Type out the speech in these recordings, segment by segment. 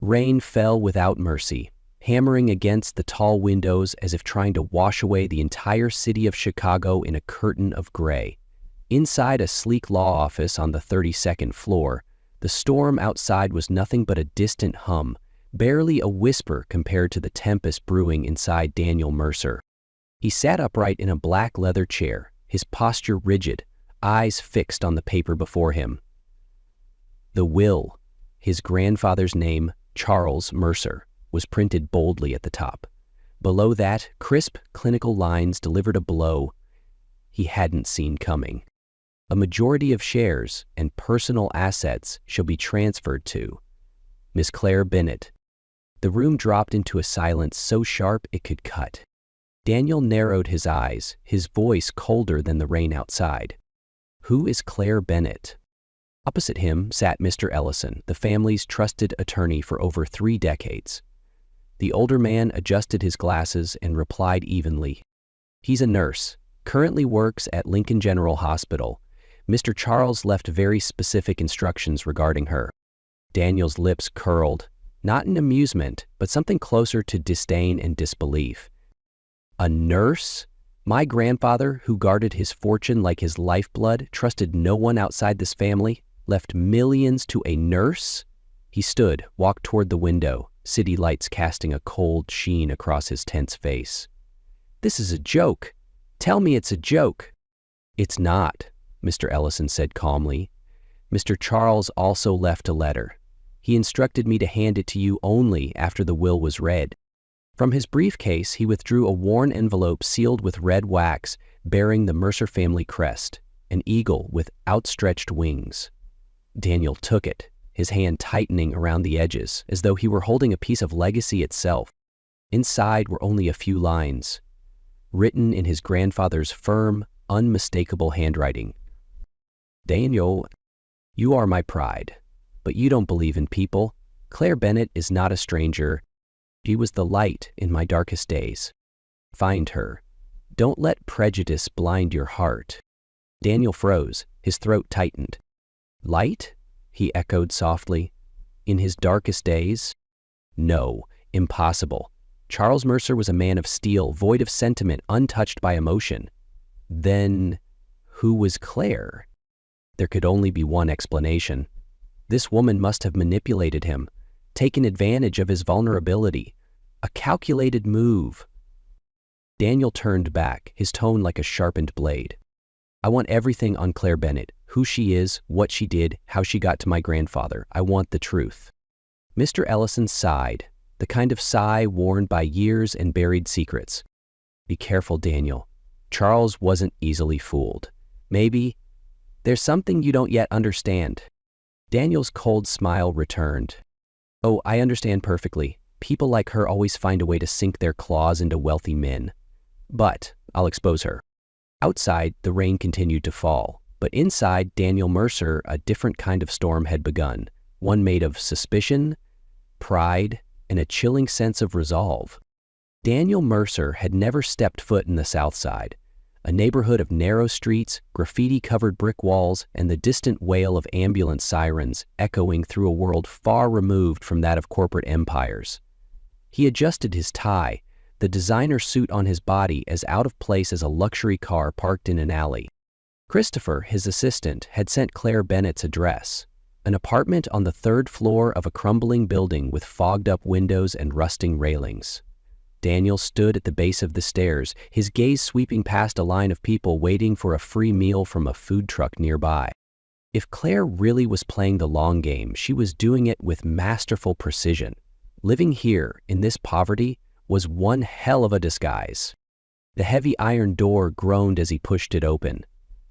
Rain fell without mercy, hammering against the tall windows as if trying to wash away the entire city of Chicago in a curtain of gray. Inside a sleek law office on the 32nd floor, the storm outside was nothing but a distant hum, barely a whisper compared to the tempest brewing inside Daniel Mercer. He sat upright in a black leather chair, his posture rigid, eyes fixed on the paper before him. The will, his grandfather's name, Charles Mercer, was printed boldly at the top. Below that, crisp, clinical lines delivered a blow he hadn't seen coming. A majority of shares and personal assets shall be transferred to Miss Claire Bennett. The room dropped into a silence so sharp it could cut. Daniel narrowed his eyes, his voice colder than the rain outside. Who is Claire Bennett? Opposite him sat Mr. Ellison, the family's trusted attorney for over 3 decades. The older man adjusted his glasses and replied evenly. He's a nurse, currently works at Lincoln General Hospital. Mr. Charles left very specific instructions regarding her. Daniel's lips curled, not in amusement, but something closer to disdain and disbelief. A nurse? My grandfather, who guarded his fortune like his lifeblood, trusted no one outside this family, left millions to a nurse? He stood, walked toward the window, city lights casting a cold sheen across his tense face. This is a joke. Tell me it's a joke. It's not, Mr. Ellison said calmly. Mr. Charles also left a letter. He instructed me to hand it to you only after the will was read. From his briefcase, he withdrew a worn envelope sealed with red wax bearing the Mercer family crest, an eagle with outstretched wings. Daniel took it, his hand tightening around the edges, as though he were holding a piece of legacy itself. Inside were only a few lines, written in his grandfather's firm, unmistakable handwriting. Daniel, you are my pride, but you don't believe in people. Claire Bennett is not a stranger. She was the light in my darkest days. Find her. Don't let prejudice blind your heart. Daniel froze, his throat tightened. Light? He echoed softly. In his darkest days? No, impossible. Charles Mercer was a man of steel, void of sentiment, untouched by emotion. Then, who was Claire? There could only be one explanation. This woman must have manipulated him, taken advantage of his vulnerability. A calculated move. Daniel turned back, his tone like a sharpened blade. I want everything on Claire Bennett, who she is, what she did, how she got to my grandfather. I want the truth. Mr. Ellison sighed, the kind of sigh worn by years and buried secrets. Be careful, Daniel. Charles wasn't easily fooled. Maybe there's something you don't yet understand. Daniel's cold smile returned. Oh, I understand perfectly. People like her always find a way to sink their claws into wealthy men. But I'll expose her. Outside, the rain continued to fall, but inside Daniel Mercer, a different kind of storm had begun, one made of suspicion, pride, and a chilling sense of resolve. Daniel Mercer had never stepped foot in the South Side, a neighborhood of narrow streets, graffiti-covered brick walls, and the distant wail of ambulance sirens echoing through a world far removed from that of corporate empires. He adjusted his tie, the designer suit on his body as out of place as a luxury car parked in an alley. Christopher, his assistant, had sent Claire Bennett's address, an apartment on the 3rd floor of a crumbling building with fogged-up windows and rusting railings. Daniel stood at the base of the stairs, his gaze sweeping past a line of people waiting for a free meal from a food truck nearby. If Claire really was playing the long game, she was doing it with masterful precision. Living here, in this poverty, was one hell of a disguise. The heavy iron door groaned as he pushed it open.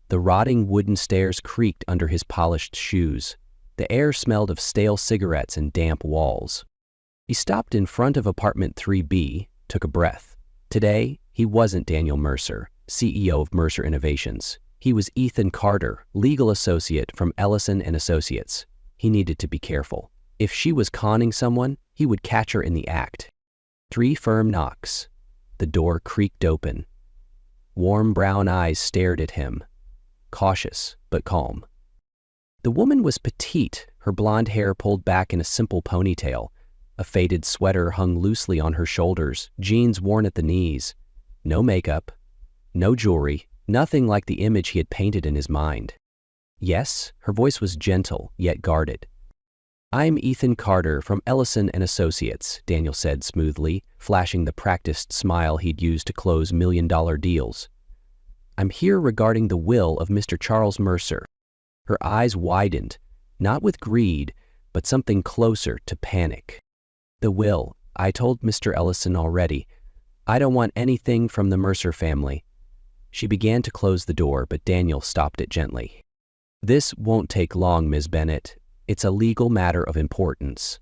The rotting wooden stairs creaked under his polished shoes. The air smelled of stale cigarettes and damp walls. He stopped in front of apartment 3B, took a breath. Today, he wasn't Daniel Mercer, CEO of Mercer Innovations. He was Ethan Carter, legal associate from Ellison & Associates. He needed to be careful. If she was conning someone, he would catch her in the act. 3 firm knocks. The door creaked open. Warm brown eyes stared at him, cautious but calm. The woman was petite, her blonde hair pulled back in a simple ponytail. A faded sweater hung loosely on her shoulders, jeans worn at the knees. No makeup, no jewelry, nothing like the image he had painted in his mind. Yes, her voice was gentle, yet guarded. "I'm Ethan Carter from Ellison & Associates," Daniel said smoothly, flashing the practiced smile he'd used to close million-dollar deals. "I'm here regarding the will of Mr. Charles Mercer." Her eyes widened, not with greed, but something closer to panic. "The will. I told Mr. Ellison already. I don't want anything from the Mercer family." She began to close the door, but Daniel stopped it gently. "This won't take long, Ms. Bennett. It's a legal matter of importance."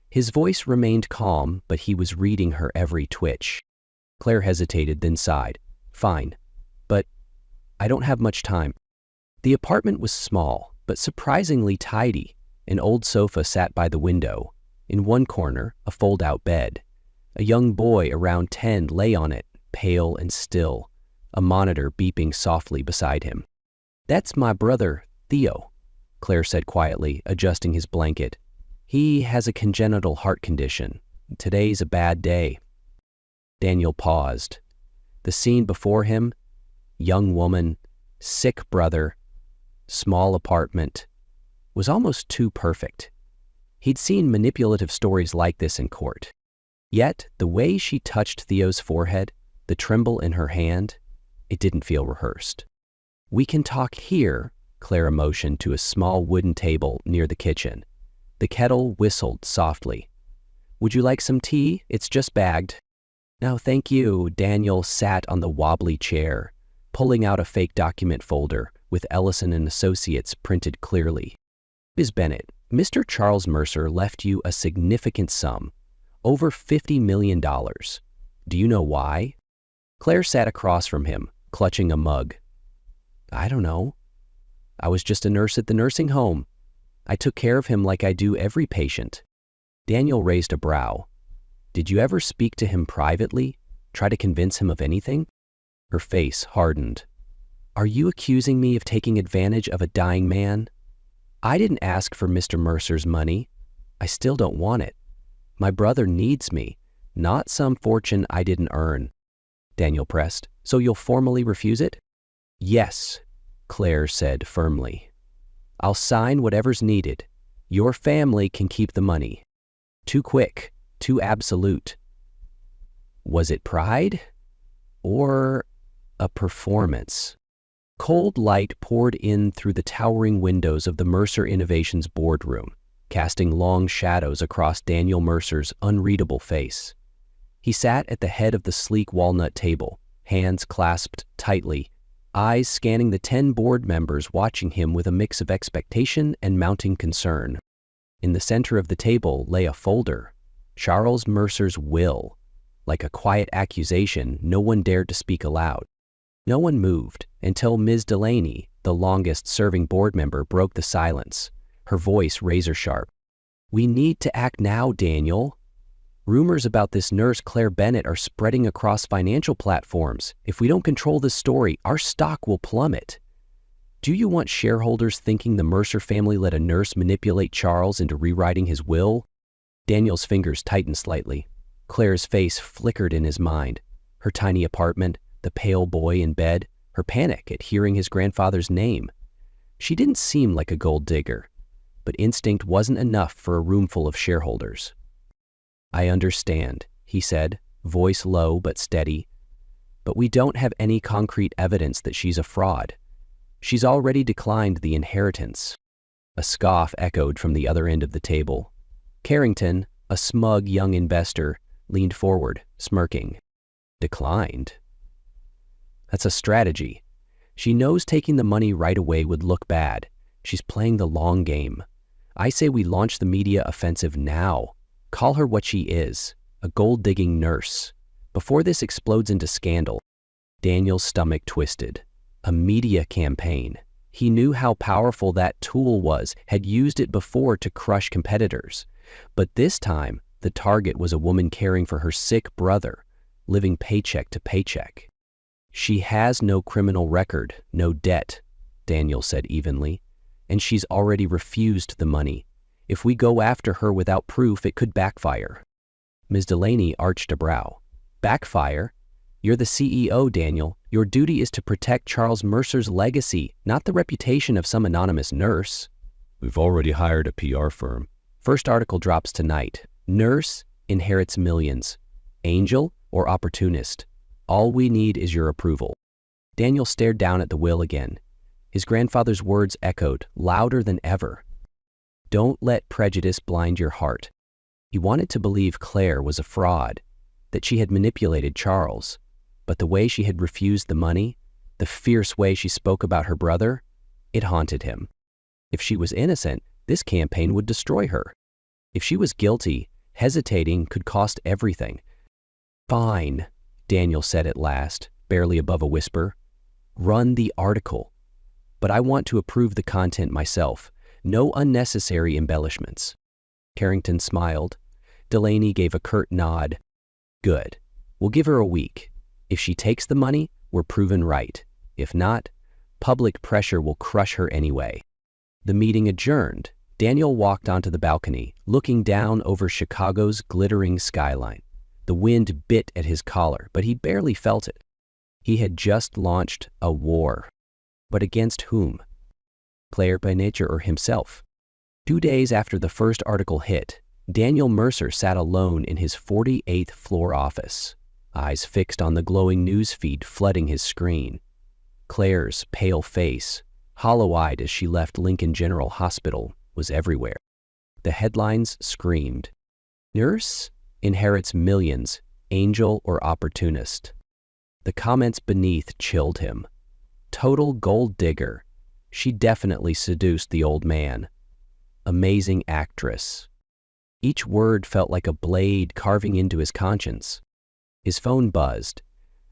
His voice remained calm, but he was reading her every twitch. Claire hesitated, then sighed. "Fine, but I don't have much time." The apartment was small, but surprisingly tidy. An old sofa sat by the window. In one corner, a fold-out bed. A young boy around 10 lay on it, pale and still, a monitor beeping softly beside him. "That's my brother, Theo," Claire said quietly, adjusting his blanket. "He has a congenital heart condition. Today's a bad day." Daniel paused. The scene before him, young woman, sick brother, small apartment, was almost too perfect. He'd seen manipulative stories like this in court. Yet, the way she touched Theo's forehead, the tremble in her hand, it didn't feel rehearsed. "We can talk here," Clara motioned to a small wooden table near the kitchen. The kettle whistled softly. "Would you like some tea? It's just bagged." "No, thank you." Daniel sat on the wobbly chair, pulling out a fake document folder with Ellison & Associates printed clearly. "Ms. Bennett, Mr. Charles Mercer left you a significant sum, over $50 million. Do you know why?" Claire sat across from him, clutching a mug. "I don't know. I was just a nurse at the nursing home. I took care of him like I do every patient." Daniel raised a brow. "Did you ever speak to him privately? Try to convince him of anything?" Her face hardened. "Are you accusing me of taking advantage of a dying man? I didn't ask for Mr. Mercer's money. I still don't want it. My brother needs me, not some fortune I didn't earn." Daniel pressed. "So you'll formally refuse it?" "Yes," Claire said firmly. "I'll sign whatever's needed. Your family can keep the money." Too quick, too absolute. Was it pride? Or a performance? Cold light poured in through the towering windows of the Mercer Innovations boardroom, casting long shadows across Daniel Mercer's unreadable face. He sat at the head of the sleek walnut table, hands clasped tightly, eyes scanning the 10 board members watching him with a mix of expectation and mounting concern. In the center of the table lay a folder, Charles Mercer's will. Like a quiet accusation, no one dared to speak aloud. No one moved until Ms. Delaney, the longest-serving board member, broke the silence, her voice razor-sharp. "We need to act now, Daniel. Rumors about this nurse, Claire Bennett, are spreading across financial platforms. If we don't control this story, our stock will plummet. Do you want shareholders thinking the Mercer family let a nurse manipulate Charles into rewriting his will?" Daniel's fingers tightened slightly. Claire's face flickered in his mind. Her tiny apartment, the pale boy in bed, her panic at hearing his grandfather's name. She didn't seem like a gold digger, but instinct wasn't enough for a room full of shareholders. "I understand," he said, voice low but steady. "But we don't have any concrete evidence that she's a fraud. She's already declined the inheritance." A scoff echoed from the other end of the table. Carrington, a smug young investor, leaned forward, smirking. "Declined? That's a strategy. She knows taking the money right away would look bad. She's playing the long game. I say we launch the media offensive now. Call her what she is, a gold-digging nurse, before this explodes into scandal." Daniel's stomach twisted. A media campaign. He knew how powerful that tool was, had used it before to crush competitors. But this time, the target was a woman caring for her sick brother, living paycheck to paycheck. "She has no criminal record, no debt," Daniel said evenly, "and she's already refused the money. If we go after her without proof, it could backfire. Ms. Delaney arched a brow. Backfire? You're the CEO, Daniel. Your duty is to protect Charles Mercer's legacy, not the reputation of some anonymous nurse. We've already hired a PR firm. First article drops tonight. Nurse inherits millions. Angel or opportunist? All we need is your approval. Daniel stared down at the will again. His grandfather's words echoed, louder than ever. Don't let prejudice blind your heart. He wanted to believe Claire was a fraud, that she had manipulated Charles. But the way she had refused the money, the fierce way she spoke about her brother, it haunted him. If she was innocent, this campaign would destroy her. If she was guilty, hesitating could cost everything. Fine, Daniel said at last, barely above a whisper. Run the article. But I want to approve the content myself. No unnecessary embellishments. Carrington smiled. Delaney gave a curt nod. Good. We'll give her a week. If she takes the money, we're proven right. If not, public pressure will crush her anyway. The meeting adjourned. Daniel walked onto the balcony, looking down over Chicago's glittering skyline. The wind bit at his collar, but he barely felt it. He had just launched a war. But against whom? Claire by nature or himself? 2 days after the first article hit, Daniel Mercer sat alone in his 48th floor office, eyes fixed on the glowing news feed flooding his screen. Claire's pale face, hollow-eyed as she left Lincoln General Hospital, was everywhere. The headlines screamed, Nurse inherits millions, angel or opportunist. The comments beneath chilled him. Total gold digger. She definitely seduced the old man. Amazing actress. Each word felt like a blade carving into his conscience. His phone buzzed.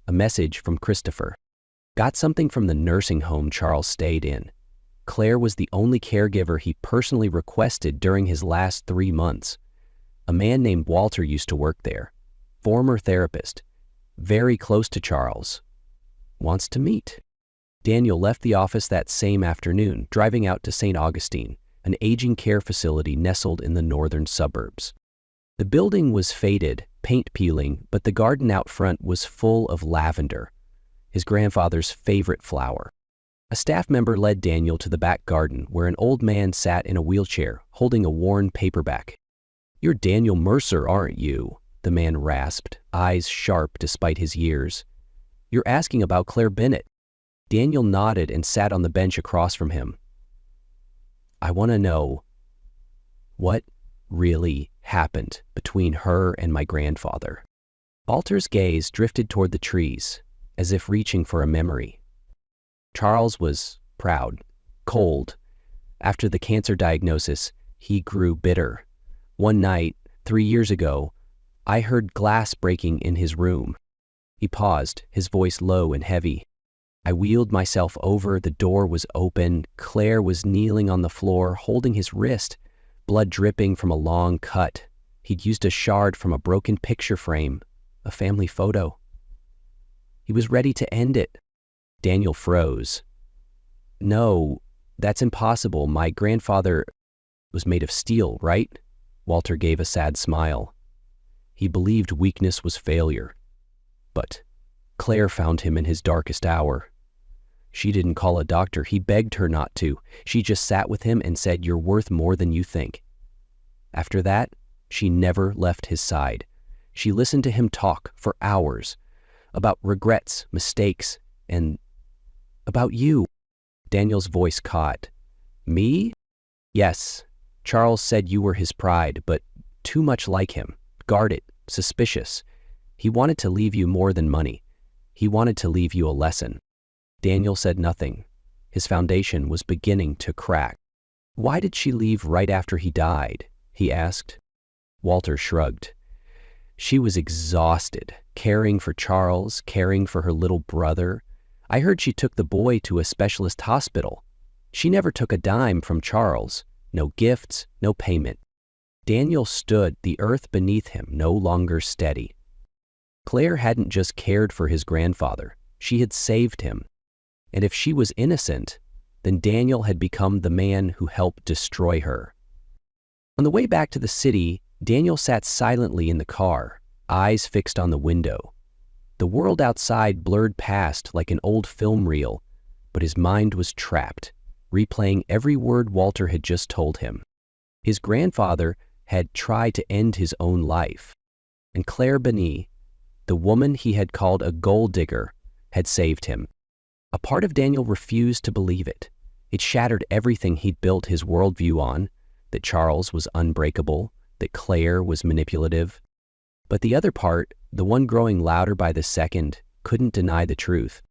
A message from Christopher. Got something from the nursing home Charles stayed in. Claire was the only caregiver he personally requested during his last 3 months. A man named Walter used to work there. Former therapist. Very close to Charles. Wants to meet. Daniel left the office that same afternoon, driving out to St. Augustine, an aging care facility nestled in the northern suburbs. The building was faded, paint peeling, but the garden out front was full of lavender, his grandfather's favorite flower. A staff member led Daniel to the back garden where an old man sat in a wheelchair, holding a worn paperback. You're Daniel Mercer, aren't you? The man rasped, eyes sharp despite his years. You're asking about Claire Bennett. Daniel nodded and sat on the bench across from him. I want to know what really happened between her and my grandfather. Walter's gaze drifted toward the trees, as if reaching for a memory. Charles was proud, cold. After the cancer diagnosis, he grew bitter. One night, 3 years ago, I heard glass breaking in his room. He paused, his voice low and heavy. I wheeled myself over, the door was open. Claire was kneeling on the floor, holding his wrist, blood dripping from a long cut. He'd used a shard from a broken picture frame, a family photo. He was ready to end it. Daniel froze. No, that's impossible. My grandfather was made of steel, right? Walter gave a sad smile. He believed weakness was failure. But Claire found him in his darkest hour. She didn't call a doctor. He begged her not to. She just sat with him and said, "You're worth more than you think." After that, she never left his side. She listened to him talk for hours about regrets, mistakes, and about you. Daniel's voice caught. Me? Yes. Charles said you were his pride, but too much like him. Guarded, suspicious. He wanted to leave you more than money. He wanted to leave you a lesson. Daniel said nothing. His foundation was beginning to crack. Why did she leave right after he died? He asked. Walter shrugged. She was exhausted, caring for Charles, caring for her little brother. I heard she took the boy to a specialist hospital. She never took a dime from Charles. No gifts, no payment. Daniel stood, the earth beneath him no longer steady. Claire hadn't just cared for his grandfather. She had saved him. And if she was innocent, then Daniel had become the man who helped destroy her. On the way back to the city, Daniel sat silently in the car, eyes fixed on the window. The world outside blurred past like an old film reel, but his mind was trapped, replaying every word Walter had just told him. His grandfather had tried to end his own life, and Claire Benet, the woman he had called a gold digger, had saved him. A part of Daniel refused to believe it. It shattered everything he'd built his worldview on, that Charles was unbreakable, that Claire was manipulative. But the other part, the one growing louder by the second, couldn't deny the truth.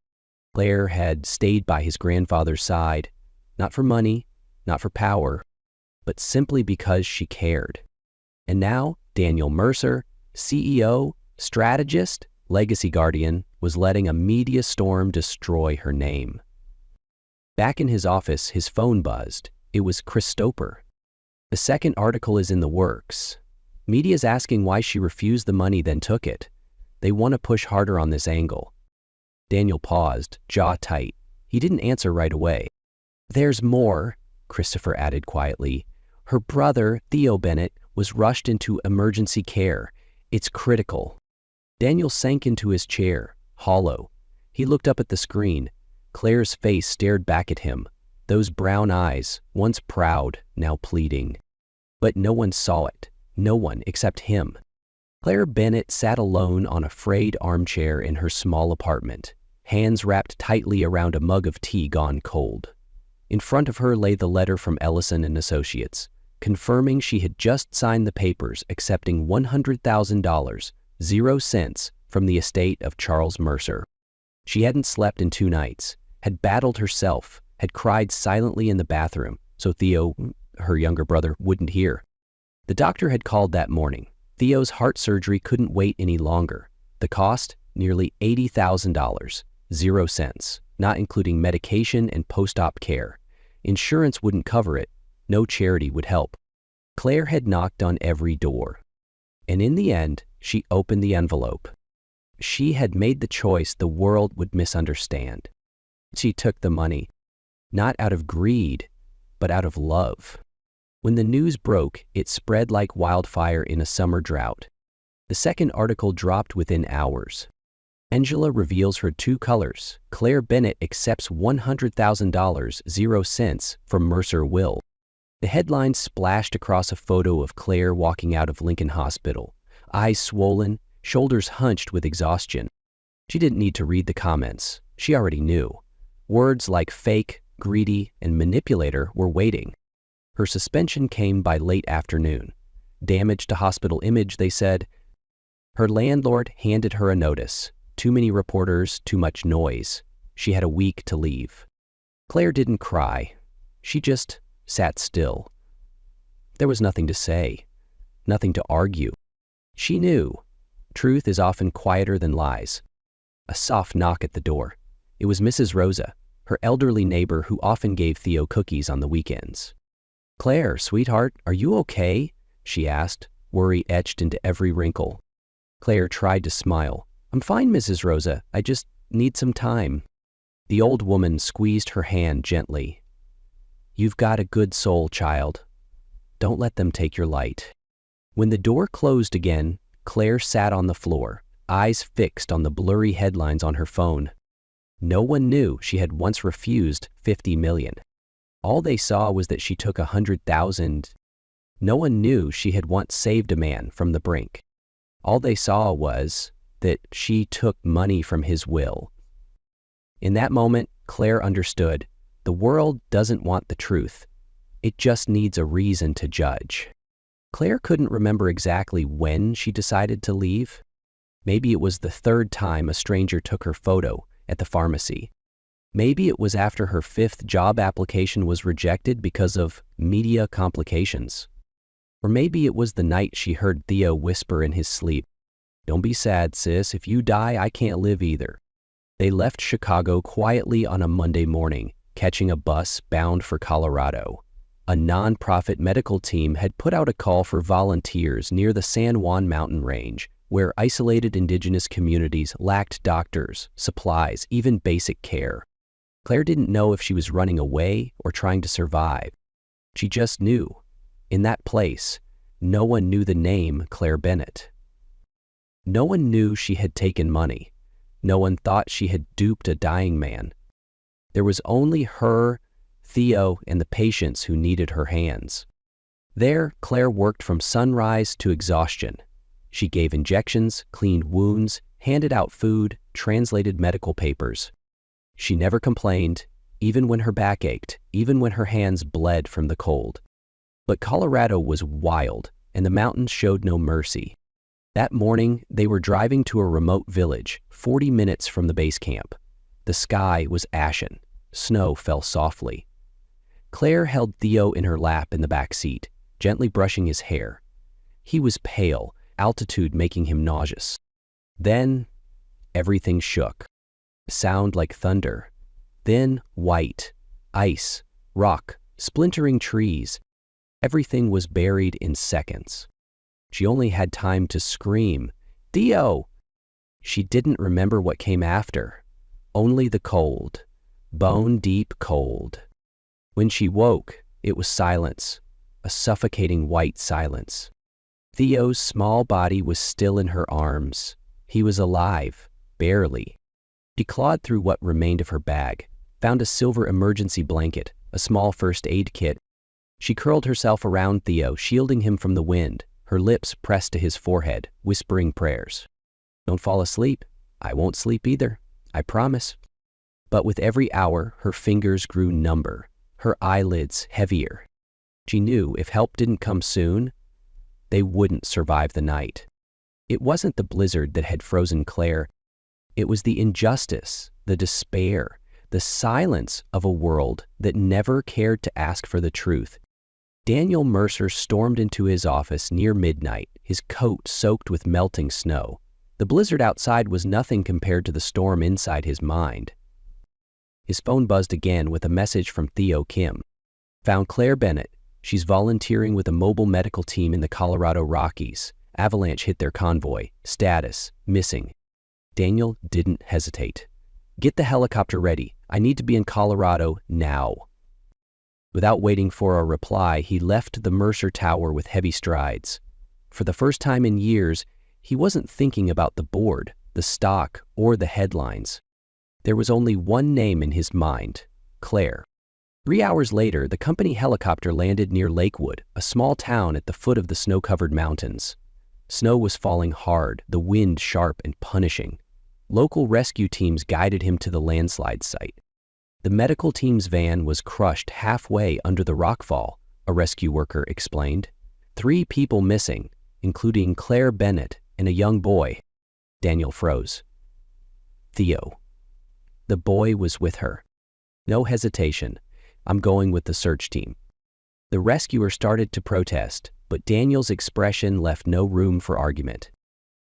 Claire had stayed by his grandfather's side, not for money, not for power, but simply because she cared. And now, Daniel Mercer, CEO, strategist, legacy guardian, was letting a media storm destroy her name. Back in his office, his phone buzzed. It was Christopher. The second article is in the works. Media's asking why she refused the money then took it. They want to push harder on this angle. Daniel paused, jaw tight. He didn't answer right away. There's more, Christopher added quietly. Her brother, Theo Bennett, was rushed into emergency care. It's critical. Daniel sank into his chair, hollow. He looked up at the screen. Claire's face stared back at him, those brown eyes, once proud, now pleading. But no one saw it, no one except him. Claire Bennett sat alone on a frayed armchair in her small apartment, hands wrapped tightly around a mug of tea gone cold. In front of her lay the letter from Ellison and Associates, confirming she had just signed the papers accepting $100,000, 0 cents, from the estate of Charles Mercer. She hadn't slept in 2 nights, had battled herself, had cried silently in the bathroom, so Theo, her younger brother, wouldn't hear. The doctor had called that morning. Theo's heart surgery couldn't wait any longer. The cost? Nearly $80,000, 0 cents, not including medication and post-op care. Insurance wouldn't cover it. No charity would help. Claire had knocked on every door. And in the end, she opened the envelope. She had made the choice the world would misunderstand. She took the money, not out of greed, but out of love. When the news broke, it spread like wildfire in a summer drought. The second article dropped within hours. Angela reveals her 2 colors. Claire Bennett accepts $100,000, 0 cents, from Mercer will. The headline splashed across a photo of Claire walking out of Lincoln Hospital, eyes swollen, shoulders hunched with exhaustion. She didn't need to read the comments. She already knew. Words like fake, greedy, and manipulator were waiting. Her suspension came by late afternoon. Damage to hospital image, they said. Her landlord handed her a notice. Too many reporters, too much noise. She had a week to leave. Claire didn't cry. She just sat still. There was nothing to say, nothing to argue. She knew. Truth is often quieter than lies. A soft knock at the door. It was Mrs. Rosa, her elderly neighbor who often gave Theo cookies on the weekends. "Claire, sweetheart, are you okay?" she asked, worry etched into every wrinkle. Claire tried to smile. "I'm fine, Mrs. Rosa. I just need some time." The old woman squeezed her hand gently. "You've got a good soul, child. Don't let them take your light." When the door closed again, Claire sat on the floor, eyes fixed on the blurry headlines on her phone. No one knew she had once refused $50 million. All they saw was that she took $100,000. No one knew she had once saved a man from the brink. All they saw was that she took money from his will. In that moment, Claire understood. The world doesn't want the truth. It just needs a reason to judge. Claire couldn't remember exactly when she decided to leave. Maybe it was the 3rd time a stranger took her photo at the pharmacy. Maybe it was after her 5th job application was rejected because of media complications. Or maybe it was the night she heard Theo whisper in his sleep, "Don't be sad, sis. If you die, I can't live either." They left Chicago quietly on a Monday morning, catching a bus bound for Colorado. A non-profit medical team had put out a call for volunteers near the San Juan mountain range, where isolated indigenous communities lacked doctors, supplies, even basic care. Claire didn't know if she was running away or trying to survive. She just knew. In that place, no one knew the name Claire Bennett. No one knew she had taken money. No one thought she had duped a dying man. There was only her, Theo, and the patients who needed her hands. There, Claire worked from sunrise to exhaustion. She gave injections, cleaned wounds, handed out food, translated medical papers. She never complained, even when her back ached, even when her hands bled from the cold. But Colorado was wild, and the mountains showed no mercy. That morning, they were driving to a remote village, 40 minutes from the base camp. The sky was ashen. Snow fell softly. Claire held Theo in her lap in the back seat, gently brushing his hair. He was pale, altitude making him nauseous. Then, everything shook. Sound like thunder. Then, white, ice, rock, splintering trees. Everything was buried in seconds. She only had time to scream, "Theo!" She didn't remember what came after. Only the cold, bone-deep cold. When she woke, it was silence, a suffocating white silence. Theo's small body was still in her arms. He was alive, barely. She clawed through what remained of her bag, found a silver emergency blanket, a small first aid kit. She curled herself around Theo, shielding him from the wind, her lips pressed to his forehead, whispering prayers. "Don't fall asleep. I won't sleep either. I promise." But with every hour, her fingers grew number, her eyelids heavier. She knew if help didn't come soon, they wouldn't survive the night. It wasn't the blizzard that had frozen Claire. It was the injustice, the despair, the silence of a world that never cared to ask for the truth. Daniel Mercer stormed into his office near midnight, his coat soaked with melting snow. The blizzard outside was nothing compared to the storm inside his mind. His phone buzzed again with a message from Theo Kim. "Found Claire Bennett. She's volunteering with a mobile medical team in the Colorado Rockies. Avalanche hit their convoy. Status, missing." Daniel didn't hesitate. "Get the helicopter ready. I need to be in Colorado now." Without waiting for a reply, he left the Mercer Tower with heavy strides. For the first time in years, he wasn't thinking about the board, the stock, or the headlines. There was only one name in his mind, Claire. 3 hours later, the company helicopter landed near Lakewood, a small town at the foot of the snow-covered mountains. Snow was falling hard, the wind sharp and punishing. Local rescue teams guided him to the landslide site. The medical team's van was crushed halfway under the rockfall, a rescue worker explained. 3 people missing, including Claire Bennett and a young boy. Daniel froze. Theo. The boy was with her. No hesitation. "I'm going with the search team." The rescuer started to protest, but Daniel's expression left no room for argument.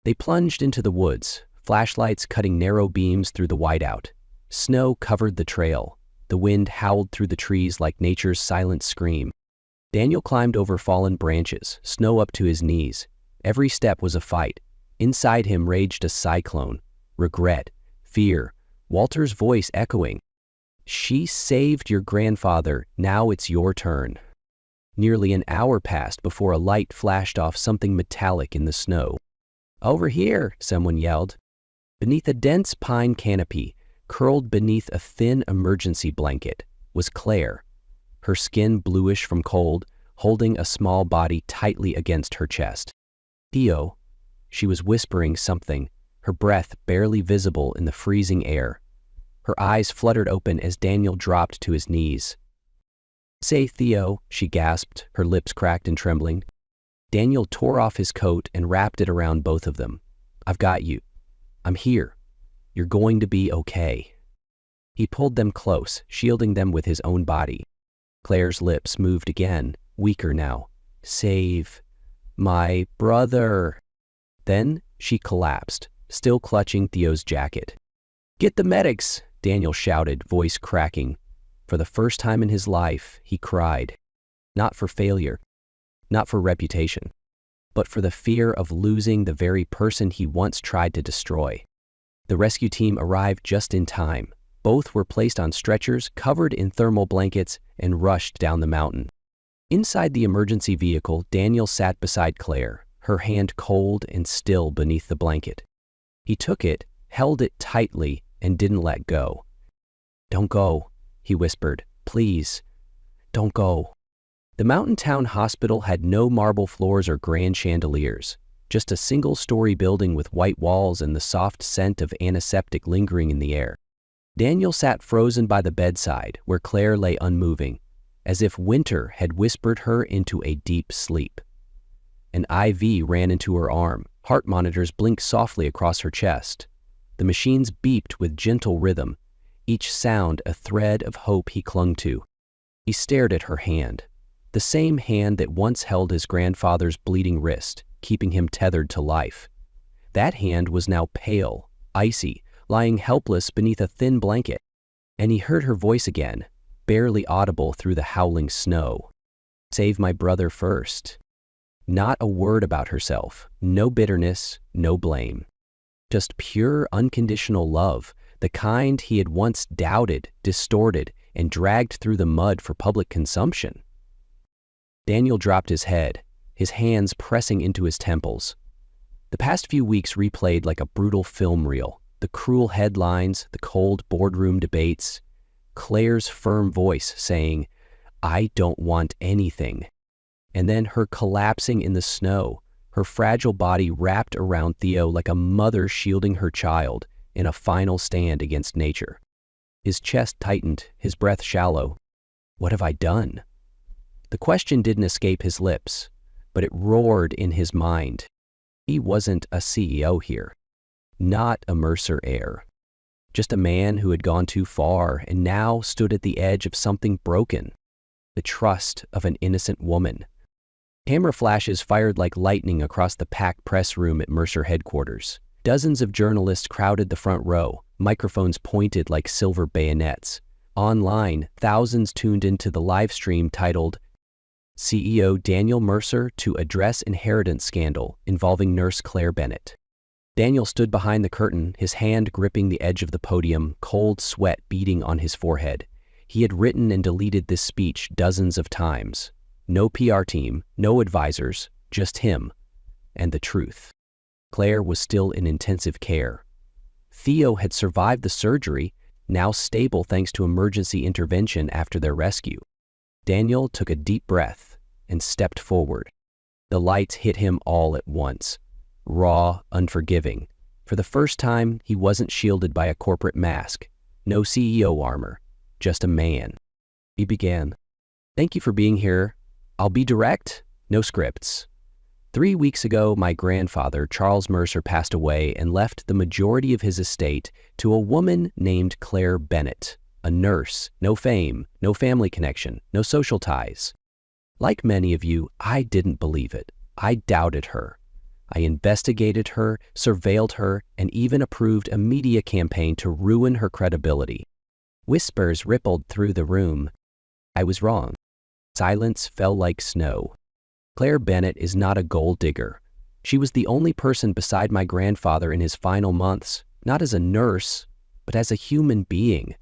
They plunged into the woods, flashlights cutting narrow beams through the whiteout. Snow covered the trail. The wind howled through the trees like nature's silent scream. Daniel climbed over fallen branches, snow up to his knees. Every step was a fight. Inside him raged a cyclone. Regret, fear, Walter's voice echoing. "She saved your grandfather, now it's your turn." Nearly an hour passed before a light flashed off something metallic in the snow. "Over here," someone yelled. Beneath a dense pine canopy, curled beneath a thin emergency blanket, was Claire, her skin bluish from cold, holding a small body tightly against her chest. "Theo," she was whispering something, her breath barely visible in the freezing air. Her eyes fluttered open as Daniel dropped to his knees. "Say, Theo," she gasped, her lips cracked and trembling. Daniel tore off his coat and wrapped it around both of them. "I've got you. I'm here. You're going to be okay." He pulled them close, shielding them with his own body. Claire's lips moved again, weaker now. "Save my brother." Then she collapsed, still clutching Theo's jacket. "Get the medics," Daniel shouted, voice cracking. For the first time in his life, he cried. Not for failure, not for reputation, but for the fear of losing the very person he once tried to destroy. The rescue team arrived just in time. Both were placed on stretchers, covered in thermal blankets, and rushed down the mountain. Inside the emergency vehicle, Daniel sat beside Claire, her hand cold and still beneath the blanket. He took it, held it tightly, and didn't let go. "Don't go," he whispered. "Please, don't go." The mountain town hospital had no marble floors or grand chandeliers, just a single-story building with white walls and the soft scent of antiseptic lingering in the air. Daniel sat frozen by the bedside, where Claire lay unmoving, as if winter had whispered her into a deep sleep. An IV ran into her arm. Heart monitors blinked softly across her chest. The machines beeped with gentle rhythm, each sound a thread of hope he clung to. He stared at her hand, the same hand that once held his grandfather's bleeding wrist, keeping him tethered to life. That hand was now pale, icy, lying helpless beneath a thin blanket. And he heard her voice again, barely audible through the howling snow. "Save my brother first." Not a word about herself, no bitterness, no blame. Just pure, unconditional love, the kind he had once doubted, distorted, and dragged through the mud for public consumption. Daniel dropped his head, his hands pressing into his temples. The past few weeks replayed like a brutal film reel, the cruel headlines, the cold boardroom debates, Claire's firm voice saying, "I don't want anything." And then her collapsing in the snow, her fragile body wrapped around Theo like a mother shielding her child in a final stand against nature. His chest tightened, his breath shallow. What have I done? The question didn't escape his lips, but it roared in his mind. He wasn't a CEO here, not a Mercer heir, just a man who had gone too far and now stood at the edge of something broken, the trust of an innocent woman. Camera flashes fired like lightning across the packed press room at Mercer headquarters. Dozens of journalists crowded the front row, microphones pointed like silver bayonets. Online, thousands tuned into the live stream titled, "CEO Daniel Mercer to address inheritance scandal involving nurse Claire Bennett." Daniel stood behind the curtain, his hand gripping the edge of the podium, cold sweat beading on his forehead. He had written and deleted this speech dozens of times. No PR team, no advisors, just him and the truth. Claire was still in intensive care. Theo had survived the surgery, now stable thanks to emergency intervention after their rescue. Daniel took a deep breath and stepped forward. The lights hit him all at once, raw, unforgiving. For the first time, he wasn't shielded by a corporate mask, no CEO armor, just a man. He began, "Thank you for being here. I'll be direct, no scripts. 3 weeks ago, my grandfather, Charles Mercer, passed away and left the majority of his estate to a woman named Claire Bennett, a nurse, no fame, no family connection, no social ties. Like many of you, I didn't believe it. I doubted her. I investigated her, surveilled her, and even approved a media campaign to ruin her credibility. Whispers rippled through the room. I was wrong. Silence fell like snow. Claire Bennett is not a gold digger. She was the only person beside my grandfather in his final months, not as a nurse, but as a human being.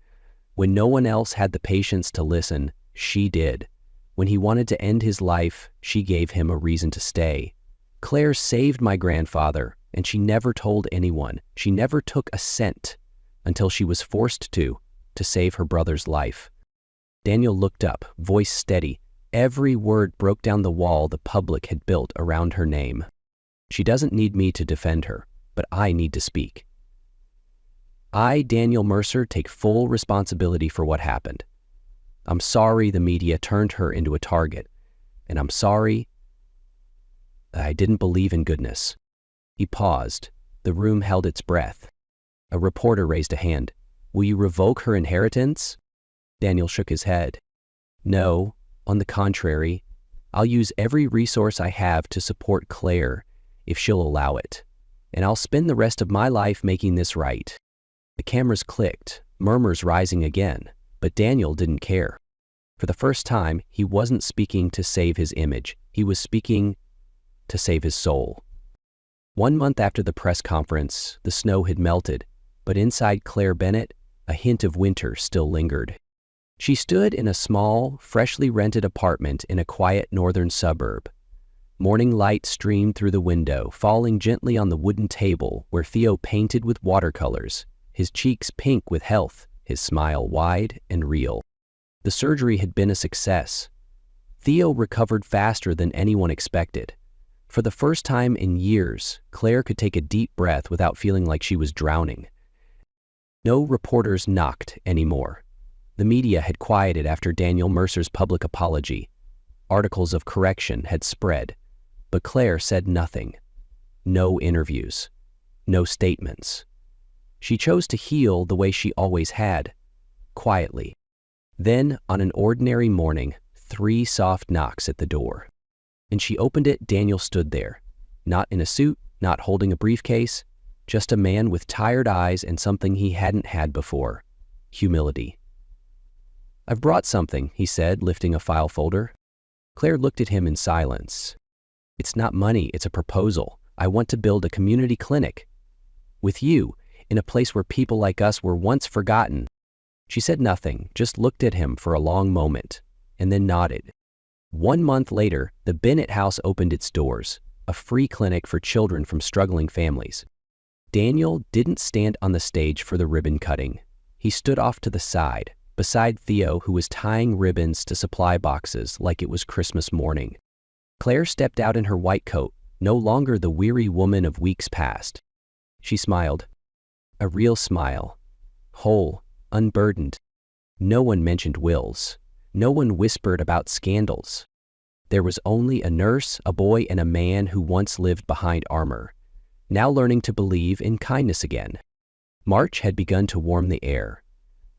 When no one else had the patience to listen, she did. When he wanted to end his life, she gave him a reason to stay. Claire saved my grandfather, and she never told anyone. She never took a cent until she was forced to save her brother's life." Daniel looked up, voice steady. Every word broke down the wall the public had built around her name. "She doesn't need me to defend her, but I need to speak. I, Daniel Mercer, take full responsibility for what happened. I'm sorry the media turned her into a target, and I'm sorry I didn't believe in goodness." He paused. The room held its breath. A reporter raised a hand. "Will you revoke her inheritance?" Daniel shook his head. "No, on the contrary, I'll use every resource I have to support Claire if she'll allow it, and I'll spend the rest of my life making this right." The cameras clicked, murmurs rising again, but Daniel didn't care. For the first time, he wasn't speaking to save his image. He was speaking to save his soul. 1 month after the press conference, the snow had melted, but inside Claire Bennett, a hint of winter still lingered. She stood in a small, freshly rented apartment in a quiet northern suburb. Morning light streamed through the window, falling gently on the wooden table where Theo painted with watercolors, his cheeks pink with health, his smile wide and real. The surgery had been a success. Theo recovered faster than anyone expected. For the first time in years, Claire could take a deep breath without feeling like she was drowning. No reporters knocked anymore. The media had quieted after Daniel Mercer's public apology. Articles of correction had spread, but Claire said nothing. No interviews. No statements. She chose to heal the way she always had, quietly. Then, on an ordinary morning, 3 soft knocks at the door. And she opened it. Daniel stood there, not in a suit, not holding a briefcase, just a man with tired eyes and something he hadn't had before: humility. "I've brought something," he said, lifting a file folder. Claire looked at him in silence. "It's not money, it's a proposal. I want to build a community clinic. With you, in a place where people like us were once forgotten." She said nothing, just looked at him for a long moment, and then nodded. 1 month later, the Bennett House opened its doors, a free clinic for children from struggling families. Daniel didn't stand on the stage for the ribbon cutting. He stood off to the side, beside Theo, who was tying ribbons to supply boxes like it was Christmas morning. Claire stepped out in her white coat, no longer the weary woman of weeks past. She smiled. A real smile. Whole, unburdened. No one mentioned wills. No one whispered about scandals. There was only a nurse, a boy, and a man who once lived behind armor, now learning to believe in kindness again. March had begun to warm the air.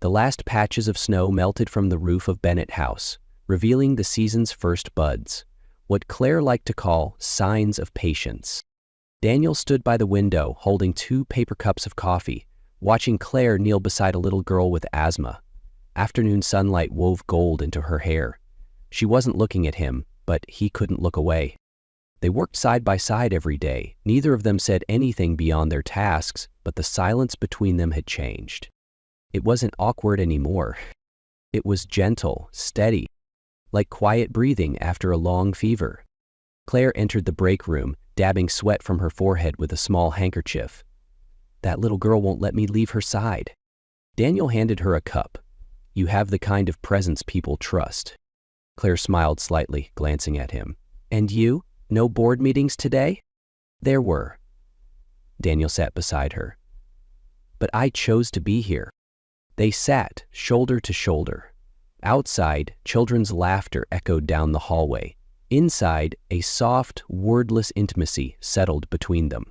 The last patches of snow melted from the roof of Bennett House, revealing the season's first buds, what Claire liked to call signs of patience. Daniel stood by the window, holding 2 paper cups of coffee, watching Claire kneel beside a little girl with asthma. Afternoon sunlight wove gold into her hair. She wasn't looking at him, but he couldn't look away. They worked side by side every day. Neither of them said anything beyond their tasks, but the silence between them had changed. It wasn't awkward anymore. It was gentle, steady, like quiet breathing after a long fever. Claire entered the break room, dabbing sweat from her forehead with a small handkerchief. "That little girl won't let me leave her side." Daniel handed her a cup. "You have the kind of presence people trust." Claire smiled slightly, glancing at him. "And you? No board meetings today?" "There were." Daniel sat beside her. "But I chose to be here." They sat, shoulder to shoulder. Outside, children's laughter echoed down the hallway. Inside, a soft, wordless intimacy settled between them.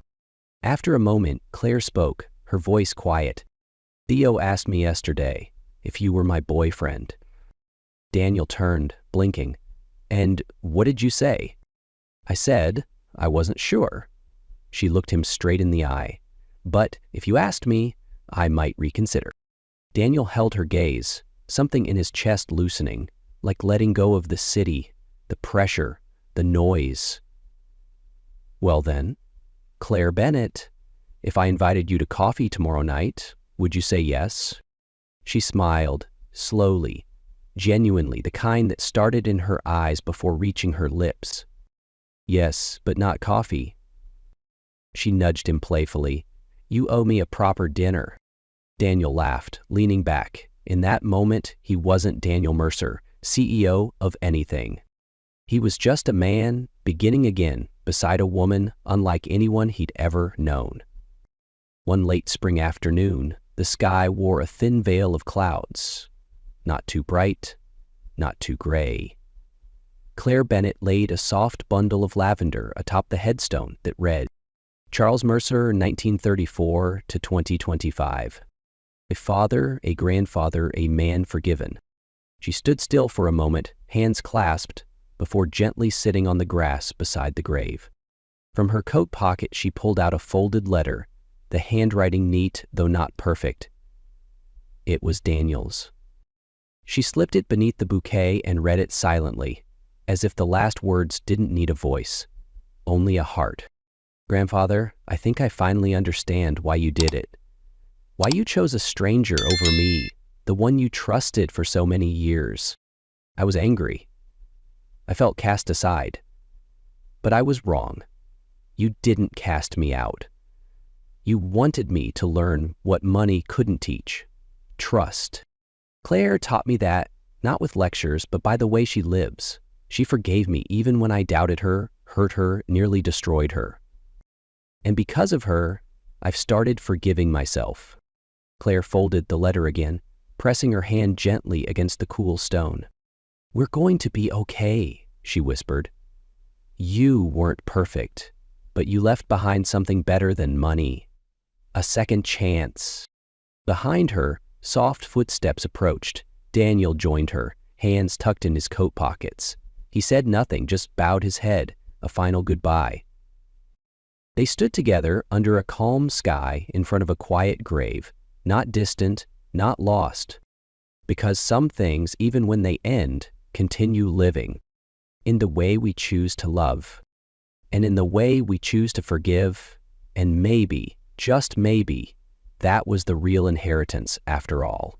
After a moment, Claire spoke, her voice quiet. "Theo asked me yesterday if you were my boyfriend." Daniel turned, blinking. "And what did you say?" "I said I wasn't sure." She looked him straight in the eye. "But if you asked me, I might reconsider." Daniel held her gaze, something in his chest loosening, like letting go of the city, the pressure, the noise. "Well then, Claire Bennett, if I invited you to coffee tomorrow night, would you say yes?" She smiled, slowly, genuinely, the kind that started in her eyes before reaching her lips. "Yes, but not coffee." She nudged him playfully. "You owe me a proper dinner." Daniel laughed, leaning back. In that moment, he wasn't Daniel Mercer, CEO of anything. He was just a man, beginning again, beside a woman unlike anyone he'd ever known. One late spring afternoon, the sky wore a thin veil of clouds. Not too bright, not too gray. Claire Bennett laid a soft bundle of lavender atop the headstone that read, "Charles Mercer, 1934 to 2025. A father, a grandfather, a man forgiven." She stood still for a moment, hands clasped, before gently sitting on the grass beside the grave. From her coat pocket she pulled out a folded letter, the handwriting neat though not perfect. It was Daniel's. She slipped it beneath the bouquet and read it silently, as if the last words didn't need a voice, only a heart. "Grandfather, I think I finally understand why you did it. Why you chose a stranger over me, the one you trusted for so many years. I was angry. I felt cast aside. But I was wrong. You didn't cast me out. You wanted me to learn what money couldn't teach: trust. Claire taught me that, not with lectures, but by the way she lives. She forgave me even when I doubted her, hurt her, nearly destroyed her. And because of her, I've started forgiving myself. Claire folded the letter again, pressing her hand gently against the cool stone. "We're going to be okay," she whispered. "You weren't perfect, but you left behind something better than money. A second chance." Behind her, soft footsteps approached. Daniel joined her, hands tucked in his coat pockets. He said nothing, just bowed his head, a final goodbye. They stood together under a calm sky in front of a quiet grave, not distant, not lost. Because some things, even when they end, continue living. In the way we choose to love. And in the way we choose to forgive. And maybe, just maybe, that was the real inheritance after all.